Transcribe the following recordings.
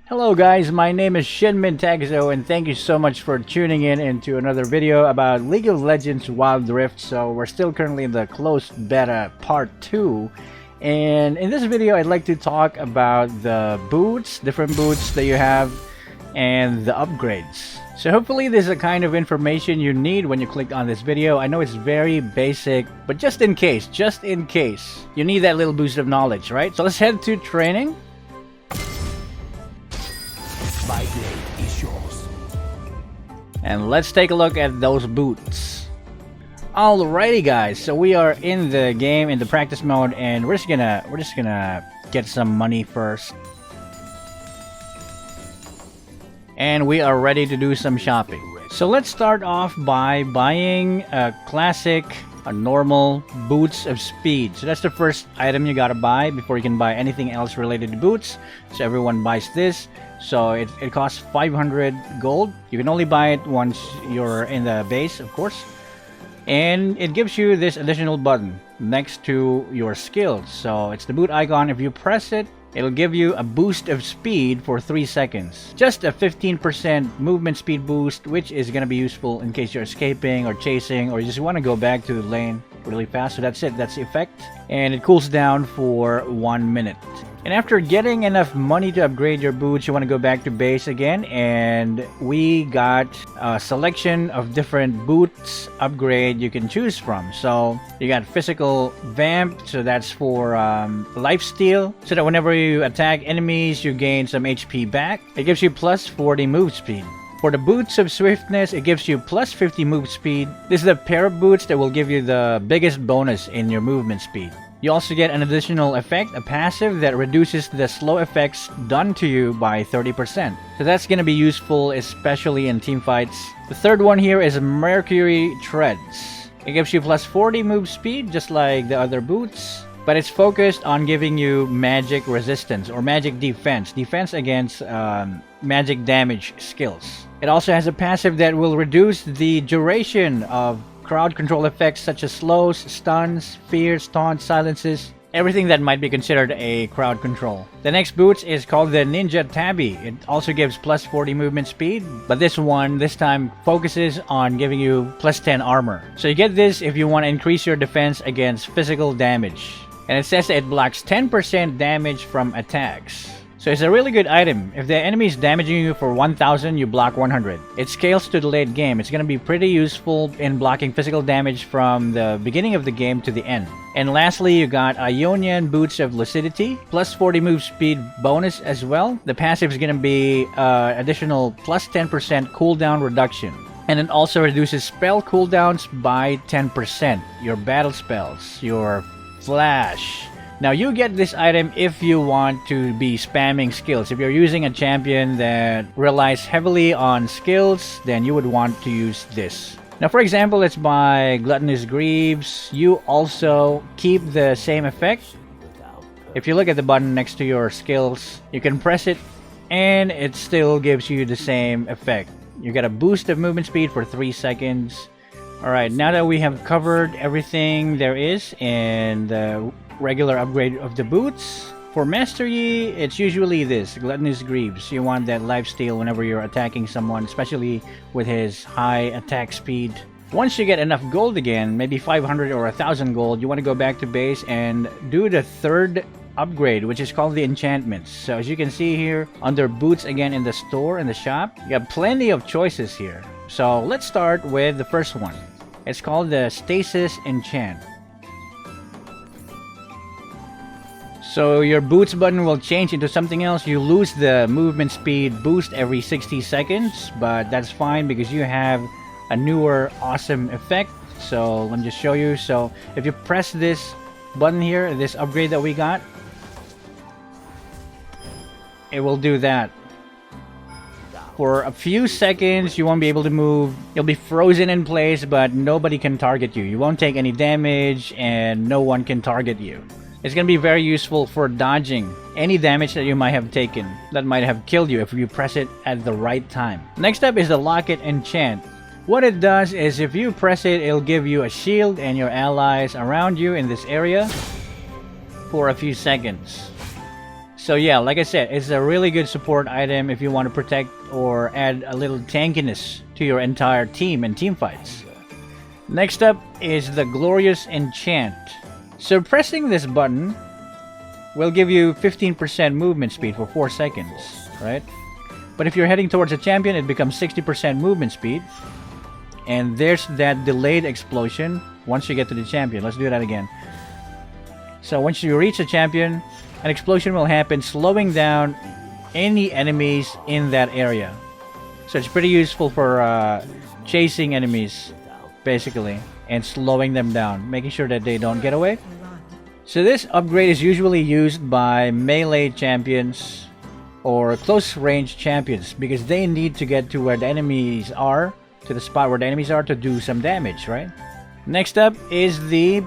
Hello guys, my name is ShinmenTakezo and thank you so much for tuning in into another video about League of Legends Wild Rift. So we're still currently in the closed beta part 2, and in this video I'd like to talk about the boots, different boots that you have, and the upgrades. So hopefully this is the kind of information you need when you click on this video. I know it's very basic, but just in case, you need that little boost of knowledge, right? So let's head to training. My blade is yours. And let's take a look at those boots. Alrighty guys, so we are in the game in the practice mode, and we're just gonna get some money first. And we are ready to do some shopping. So let's start off by buying a classic, a normal boots of speed. So that's the first item you gotta buy before you can buy anything else related to boots. So everyone buys this. So it costs 500 gold. You can only buy it once you're in the base, of course. And it gives you this additional button next to your skills. So it's the boot icon. If you press it, it'll give you a boost of speed for 3 seconds. Just a 15% movement speed boost, which is going to be useful in case you're escaping or chasing, or you just want to go back to the lane really fast. So that's it, that's the effect. And it cools down for 1 minute. And after getting enough money to upgrade your boots, you want to go back to base again, and we got a selection of different boots upgrade you can choose from. So you got physical vamp, so that's for lifesteal, so that whenever you attack enemies you gain some HP back. It gives you plus 40 move speed. For the boots of swiftness, it gives you plus 50 move speed. This is the pair of boots that will give you the biggest bonus in your movement speed. You also get an additional effect, a passive that reduces the slow effects done to you by 30%. So that's going to be useful, especially in team fights. The third one here is Mercury Treads. It gives you plus 40 move speed, just like the other boots, but it's focused on giving you magic resistance or magic defense against magic damage skills. It also has a passive that will reduce the duration of crowd control effects such as slows, stuns, fears, taunts, silences, everything that might be considered a crowd control. The next boots is called the Ninja Tabby. It also gives plus 40 movement speed, but this time focuses on giving you plus 10 armor. So you get this if you want to increase your defense against physical damage. And it says that it blocks 10% damage from attacks. So it's a really good item. If the enemy is damaging you for 1000, you block 100. It scales to the late game. It's going to be pretty useful in blocking physical damage from the beginning of the game to the end. And lastly, you got Ionian Boots of Lucidity, plus 40 move speed bonus as well. The passive is going to be additional plus 10% cooldown reduction. And it also reduces spell cooldowns by 10%. Your battle spells, your flash. Now you get this item if you want to be spamming skills. If you're using a champion that relies heavily on skills, then you would want to use this. Now for example, let's buy Gluttonous Greaves. You also keep the same effect. If you look at the button next to your skills, you can press it and it still gives you the same effect. You get a boost of movement speed for 3 seconds. Alright, now that we have covered everything there is in the regular upgrade of the boots, for Mastery, it's usually this, Gluttonous Greaves. You want that lifesteal whenever you're attacking someone, especially with his high attack speed. Once you get enough gold again, maybe 500 or 1000 gold, you want to go back to base and do the third upgrade, which is called the Enchantments. So as you can see here, under boots again in the store, in the shop, you have plenty of choices here. So let's start with the first one. It's called the Stasis Enchant. So your boots button will change into something else. You lose the movement speed boost every 60 seconds, but that's fine because you have a newer awesome effect. So let me just show you. So if you press this button here, this upgrade that we got, it will do that. For a few seconds, you won't be able to move. You'll be frozen in place, but nobody can target you. You won't take any damage, and no one can target you. It's going to be very useful for dodging any damage that you might have taken that might have killed you if you press it at the right time. Next up is the Locket Enchant. What it does is if you press it, it'll give you a shield and your allies around you in this area for a few seconds. So yeah, like I said, it's a really good support item if you want to protect or add a little tankiness to your entire team and team fights. Next up is the Glorious Enchant. So pressing this button will give you 15% movement speed for 4 seconds, right? But if you're heading towards a champion, it becomes 60% movement speed. And there's that delayed explosion once you get to the champion. Let's do that again. So once you reach the champion, an explosion will happen, slowing down any enemies in that area. So it's pretty useful for chasing enemies, basically, and slowing them down, making sure that they don't get away. So this upgrade is usually used by melee champions or close range champions because they need to get to where the enemies are, to the spot where the enemies are, to do some damage, right? Next up is the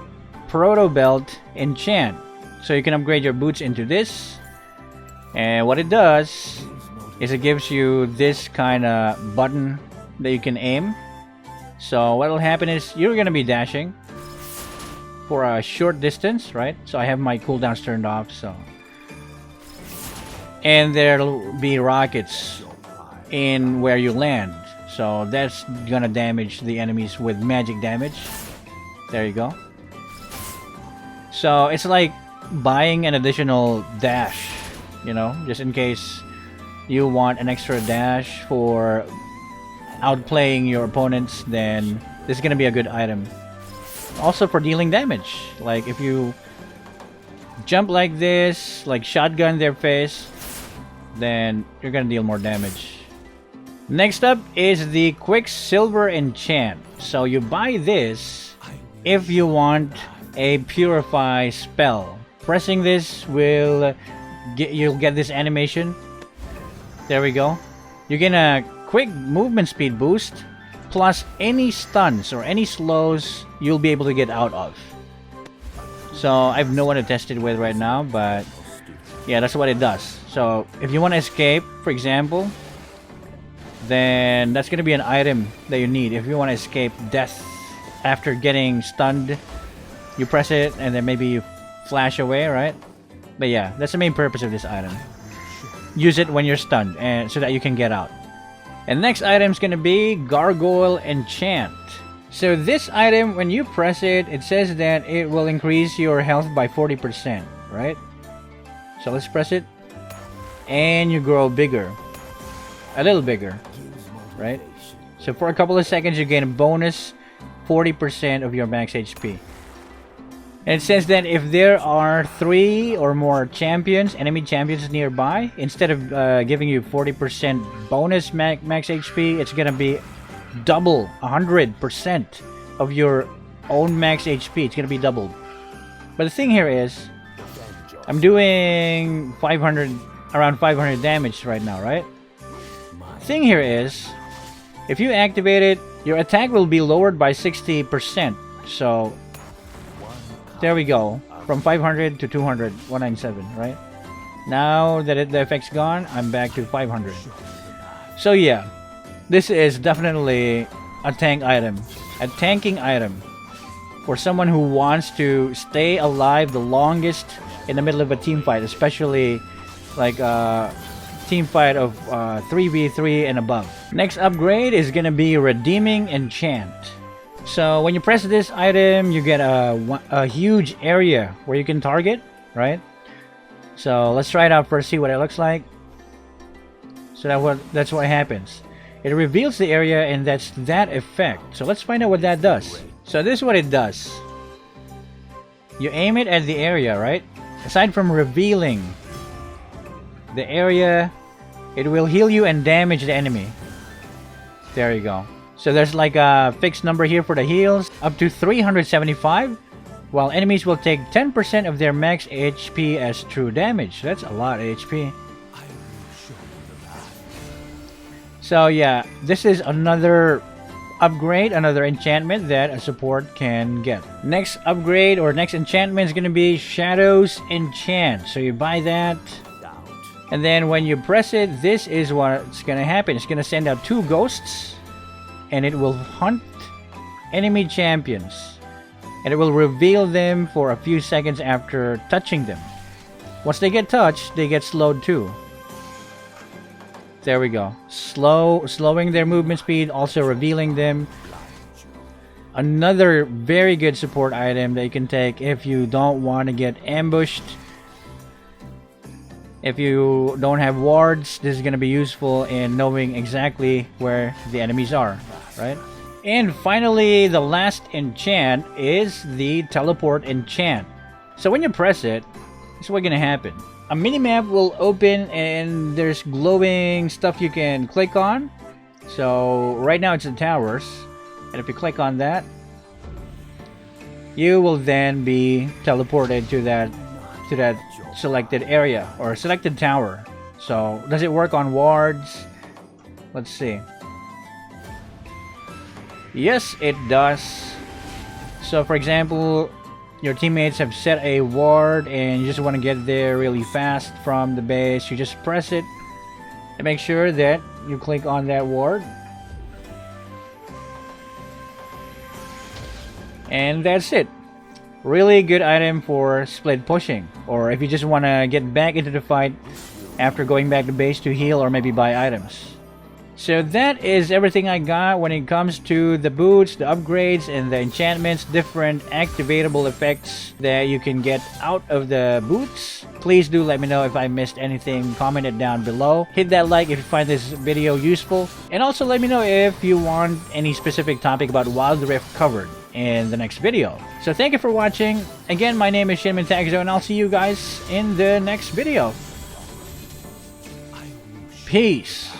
Proto Belt Enchant. So you can upgrade your boots into this, and what it does is it gives you this kind of button that you can aim. So what will happen is you're gonna be dashing for a short distance, right? So I have my cooldowns turned off, so, and there'll be rockets in where you land, so that's gonna damage the enemies with magic damage. There you go. So it's like buying an additional dash, you know, just in case you want an extra dash for outplaying your opponents, then this is gonna be a good item. Also for dealing damage, like if you jump like this, like shotgun their face, then you're gonna deal more damage. Next up is the Quicksilver Enchant. So you buy this if you want a Purify spell. Pressing this will you'll get this animation. There we go. You get a quick movement speed boost plus any stuns or any slows you'll be able to get out of. So I have no one to test it with right now, but yeah, that's what it does. So if you want to escape, for example, then that's gonna be an item that you need. If you want to escape death after getting stunned, you press it and then maybe you flash away, right? But yeah, that's the main purpose of this item. Use it when you're stunned, and so that you can get out. And next item is gonna be Gargoyle Enchant. So this item, when you press it, it says that it will increase your health by 40%, right? So let's press it, and you grow bigger, a little bigger, right? So for a couple of seconds, you gain a bonus 40% of your max HP. And it says that if there are 3 or more champions, enemy champions nearby, instead of giving you 40% bonus max HP, it's gonna be double, 100% of your own max HP. It's gonna be doubled. But the thing here is, I'm doing 500, around 500 damage right now, right? Thing here is, if you activate it, your attack will be lowered by 60%. So there we go, from 500 to 200, 197, right? Now that the effect's gone, I'm back to 500. So yeah, this is definitely a tank item, a tanking item for someone who wants to stay alive the longest in the middle of a team fight, especially like a team fight of 3v3 and above. Next upgrade is gonna be Redeeming Enchant. So when you press this item, you get a huge area where you can target, right? So let's try it out first, see what it looks like. So that's what happens. It reveals the area, and that's that effect. So let's find out what that does. So this is what it does. You aim it at the area, right? Aside from revealing the area, it will heal you and damage the enemy. There you go. So there's like a fixed number here for the heals, up to 375, while enemies will take 10% of their max HP as true damage. That's a lot of HP. So yeah, this is another upgrade, another enchantment that a support can get. Next upgrade or next enchantment is going to be Shadows Enchant. So you buy that, and then when you press it, this is what's going to happen. It's going to send out 2 ghosts, and it will hunt enemy champions, and it will reveal them for a few seconds after touching them. Once they get touched, they get slowed too. There we go. Slowing their movement speed, also revealing them. Another very good support item that you can take if you don't want to get ambushed. If you don't have wards, this is going to be useful in knowing exactly where the enemies are, right? And finally, the last enchant is the Teleport Enchant. So when you press it, this is what's going to happen. A minimap will open and there's glowing stuff you can click on. So right now it's the towers. And if you click on that, you will then be teleported to that selected area or selected tower. So does it work on wards? Let's see. Yes, it does. So for example, your teammates have set a ward and you just want to get there really fast from the base. You just press it and make sure that you click on that ward. And that's it. Really good item for split pushing, or if you just want to get back into the fight after going back to base to heal or maybe buy items. So that is everything I got when it comes to the boots, the upgrades, and the enchantments, different activatable effects that you can get out of the boots. Please do let me know if I missed anything, comment it down below. Hit that like if you find this video useful, and also let me know if you want any specific topic about Wild Rift covered in the next video. So thank you for watching. Again, my name is ShinmenTakezo, and I'll see you guys in the next video. Peace.